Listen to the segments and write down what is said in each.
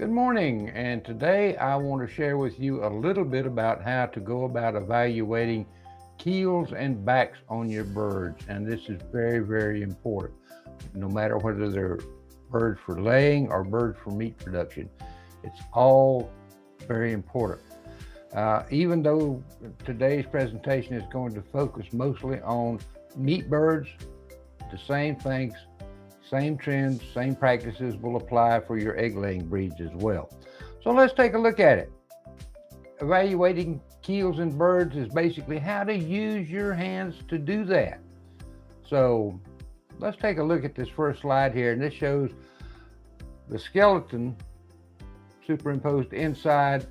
Good morning, and today I want to share with you a little bit about how to go about evaluating keels and backs on your birds. And this is very, very important, no matter whether they're birds for laying or birds for meat production. It's all very important. Even though today's presentation is going to focus mostly on meat birds, the same things, same trends, same practices will apply for your egg laying breeds as well. So let's take a look at it. Evaluating keels in birds is basically how to use your hands to do that. So let's take a look at this first slide here, and this shows the skeleton superimposed inside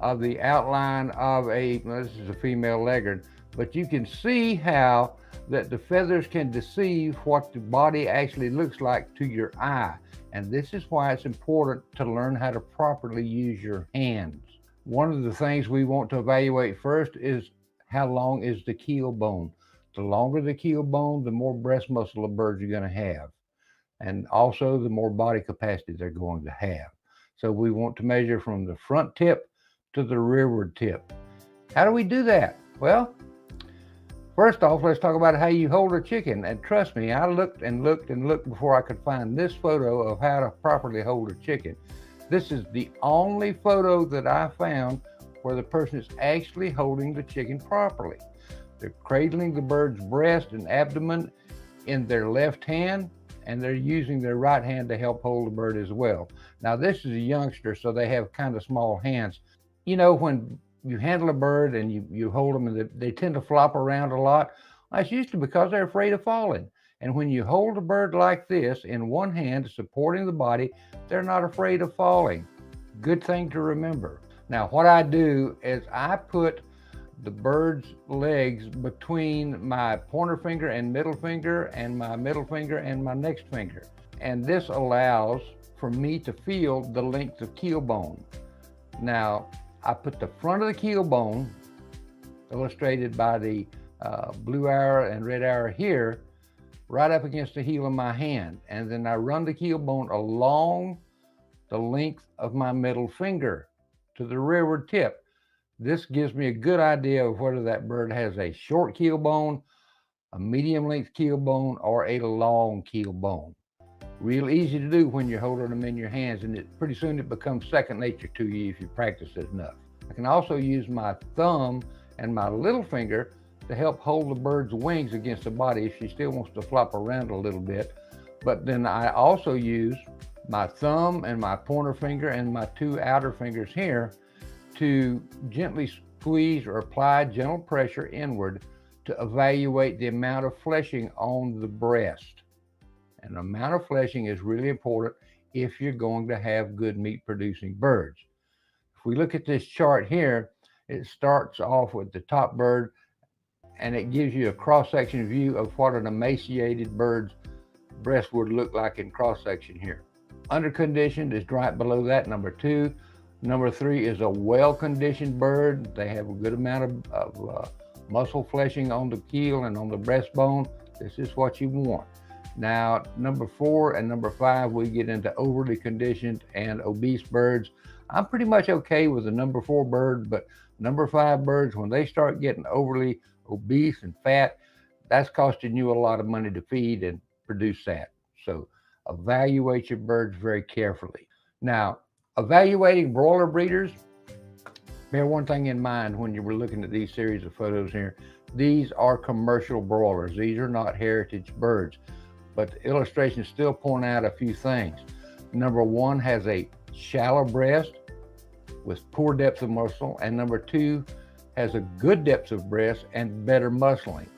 of the outline of this is a female leghorn, but you can see how that the feathers can deceive what the body actually looks like to your eye. And this is why it's important to learn how to properly use your hands. One of the things we want to evaluate first is how long is the keel bone. The longer the keel bone, the more breast muscle a birds are going to have. And also the more body capacity they're going to have. So we want to measure from the front tip to the rearward tip. How do we do that? Well, first off, let's talk about how you hold a chicken. And trust me, I looked and looked and looked before I could find this photo of how to properly hold a chicken. This is the only photo that I found where the person is actually holding the chicken properly. They're cradling the bird's breast and abdomen in their left hand, and they're using their right hand to help hold the bird as well. Now, this is a youngster, so they have kind of small hands. You know, when you handle a bird and you hold them and they tend to flop around a lot, that's usually because they're afraid of falling. And when you hold a bird like this in one hand supporting the body, they're not afraid of falling. Good thing to remember. Now, what I do is I put the bird's legs between my pointer finger and middle finger and my middle finger and my next finger. And this allows for me to feel the length of keel bone. Now, I put the front of the keel bone, illustrated by the blue arrow and red arrow here, right up against the heel of my hand. And then I run the keel bone along the length of my middle finger to the rearward tip. This gives me a good idea of whether that bird has a short keel bone, a medium length keel bone, or a long keel bone. Real easy to do when you're holding them in your hands, and pretty soon it becomes second nature to you if you practice it enough. I can also use my thumb and my little finger to help hold the bird's wings against the body if she still wants to flop around a little bit. But then I also use my thumb and my pointer finger and my two outer fingers here to gently squeeze or apply gentle pressure inward to evaluate the amount of fleshing on the breast. And the amount of fleshing is really important if you're going to have good meat producing birds. If we look at this chart here, it starts off with the top bird and it gives you a cross-section view of what an emaciated bird's breast would look like in cross-section here. Underconditioned is right below that, number 2. Number 3 is a well-conditioned bird. They have a good amount of muscle fleshing on the keel and on the breastbone. This is what you want. Now, number 4 and number 5, we get into overly conditioned and obese birds. I'm pretty much okay with the number 4 bird, but number 5 birds, when they start getting overly obese and fat, that's costing you a lot of money to feed and produce that. So evaluate your birds very carefully. Now, evaluating broiler breeders, bear one thing in mind when you were looking at these series of photos here. These are commercial broilers. These are not heritage birds. But the illustrations still point out a few things. Number 1 has a shallow breast with poor depth of muscle, and number 2 has a good depth of breast and better muscling.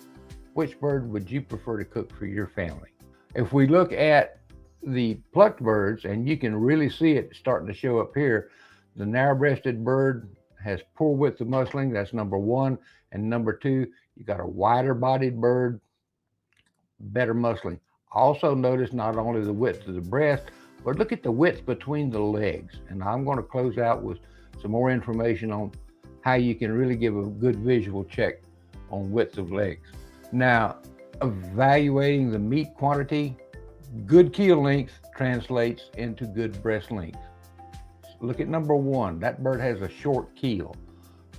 Which bird would you prefer to cook for your family? If we look at the plucked birds, and you can really see it starting to show up here, the narrow-breasted bird has poor width of muscling. That's number 1. And number 2, you got a wider-bodied bird, better muscling. Also notice not only the width of the breast, but look at the width between the legs. And I'm going to close out with some more information on how you can really give a good visual check on width of legs. Now, evaluating the meat quantity, good keel length translates into good breast length. Look at number 1. That bird has a short keel.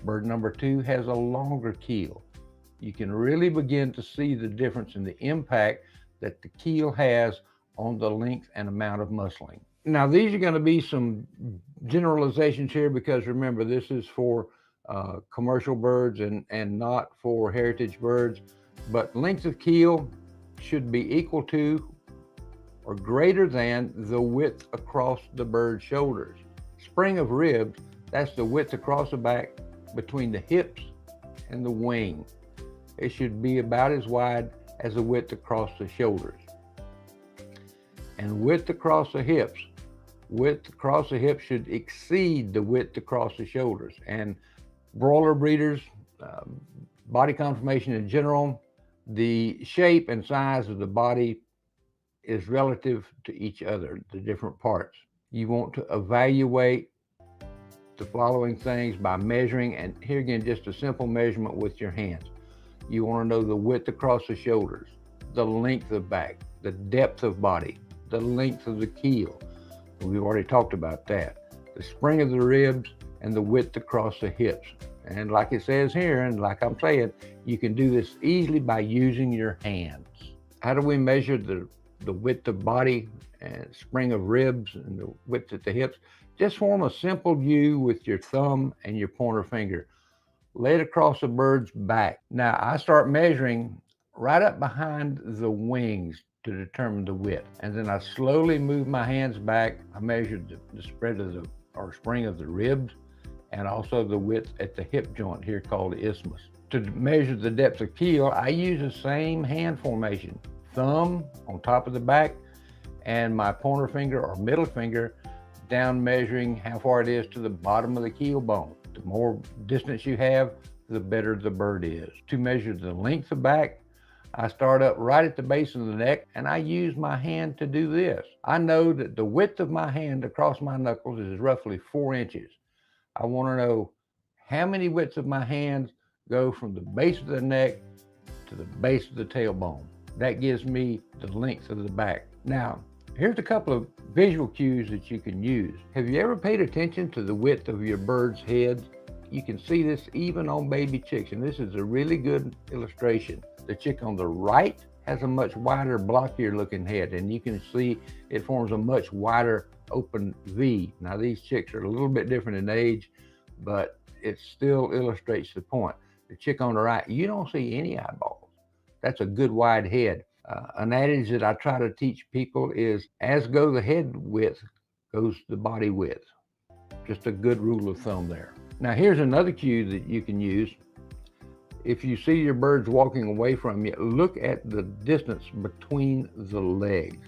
Bird number 2 has a longer keel. You can really begin to see the difference in the impact that the keel has on the length and amount of muscling. Now, these are going to be some generalizations here, because remember, this is for commercial birds and not for heritage birds. But length of keel should be equal to or greater than the width across the bird's shoulders. Spring of ribs, that's the width across the back between the hips and the wing. It should be about as wide as the width across the shoulders. And width across the hips should exceed the width across the shoulders. And broiler breeders, body conformation in general, the shape and size of the body is relative to each other, the different parts. You want to evaluate the following things by measuring, and here again, just a simple measurement with your hands. You want to know the width across the shoulders, the length of back, the depth of body, the length of the keel. We've already talked about that. The spring of the ribs and the width across the hips. And like it says here, and like I'm saying, you can do this easily by using your hands. How do we measure the width of body and spring of ribs and the width at the hips? Just form a simple U with your thumb and your pointer finger. Lay it across the bird's back. Now, I start measuring right up behind the wings to determine the width. And then I slowly move my hands back. I measured the spread of the spring of the ribs, and also the width at the hip joint here called the isthmus. To measure the depth of keel, I use the same hand formation. Thumb on top of the back and my pointer finger or middle finger down, measuring how far it is to the bottom of the keel bone. The more distance you have, the better the bird is. To measure the length of back, I start up right at the base of the neck, and I use my hand to do this. I know that the width of my hand across my knuckles is roughly 4 inches. I want to know how many widths of my hands go from the base of the neck to the base of the tailbone. That gives me the length of the back. Now, here's a couple of visual cues that you can use. Have you ever paid attention to the width of your bird's head? You can see this even on baby chicks, and this is a really good illustration. The chick on the right has a much wider, blockier looking head, and you can see it forms a much wider open V. Now, these chicks are a little bit different in age, but it still illustrates the point. The chick on the right, you don't see any eyeballs. That's a good wide head. An adage that I try to teach people is, as go the head width, goes the body width. Just a good rule of thumb there. Now, here's another cue that you can use. If you see your birds walking away from you, look at the distance between the legs.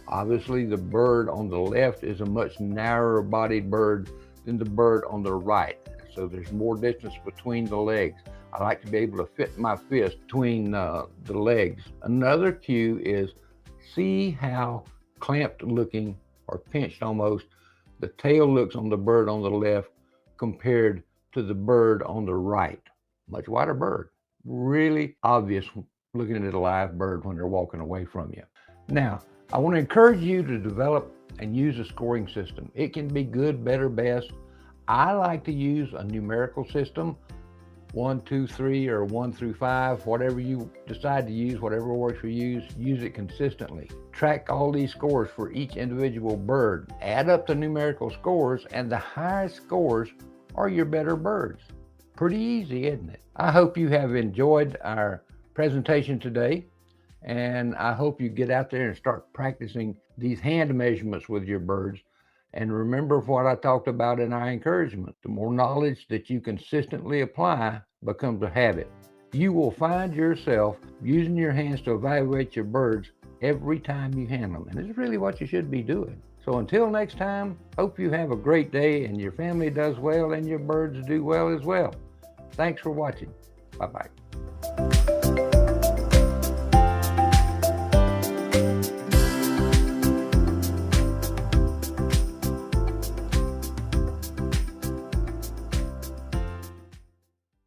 Obviously, the bird on the left is a much narrower bodied bird than the bird on the right. So there's more distance between the legs. I like to be able to fit my fist between the legs. Another cue is, see how clamped looking or pinched almost the tail looks on the bird on the left compared to the bird on the right. Much wider bird. Really obvious looking at a live bird when they're walking away from you. Now, I want to encourage you to develop and use a scoring system. It can be good, better, best. I like to use a numerical system, 1, 2, 3, or 1 through 5, whatever you decide to use, whatever works for you, use it consistently. Track all these scores for each individual bird. Add up the numerical scores, and the highest scores are your better birds. Pretty easy, isn't it? I hope you have enjoyed our presentation today, and I hope you get out there and start practicing these hand measurements with your birds. And remember what I talked about in our encouragement. The more knowledge that you consistently apply becomes a habit. You will find yourself using your hands to evaluate your birds every time you handle them. And it's really what you should be doing. So until next time, hope you have a great day and your family does well and your birds do well as well. Thanks for watching. Bye-bye.